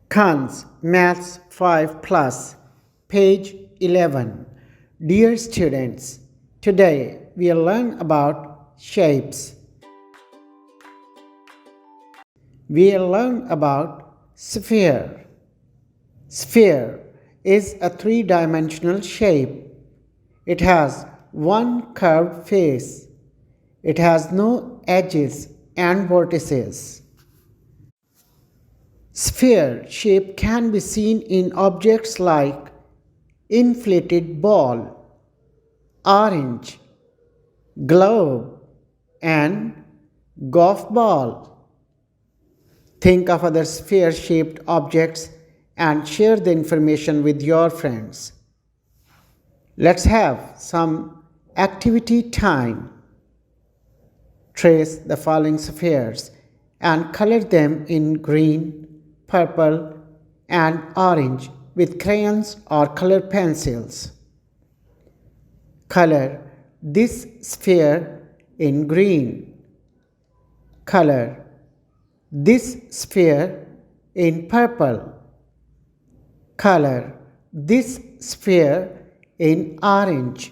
Khan's Maths 5 Plus, page 11. Dear students, today we will learn about shapes. We will learn about sphere. Sphere is a three-dimensional shape. It has one curved face. It has no edges and vertices. Sphere shape can be seen in objects like inflated ball, orange, globe, and golf ball. Think of other sphere-shaped objects and share the information with your friends. Let's have some activity time. Trace the following spheres and color them in green, purple, and orange with crayons or color pencils. Color this sphere in green. Color this sphere in purple. Color this sphere in orange.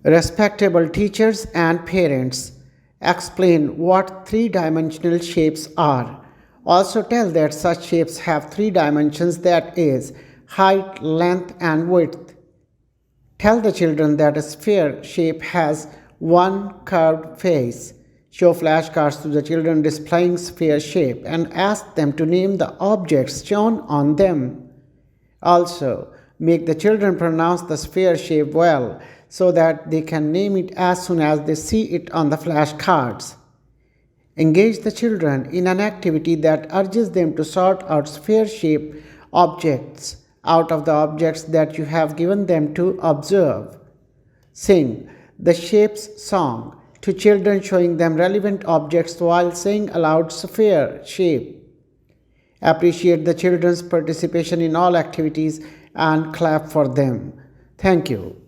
Respectable teachers and parents, explain what three-dimensional shapes are. Also tell that such shapes have three dimensions, that is, height, length, and width. Tell the children that a sphere shape has one curved face. Show flashcards to the children displaying sphere shape and ask them to name the objects shown on them. Also, make the children pronounce the sphere shape well so that they can name it as soon as they see it on the flashcards. Engage the children in an activity that urges them to sort out sphere-shaped objects out of the objects that you have given them to observe. Sing the shapes song to children, showing them relevant objects while saying aloud sphere shape. Appreciate the children's participation in all activities and clap for them. Thank you.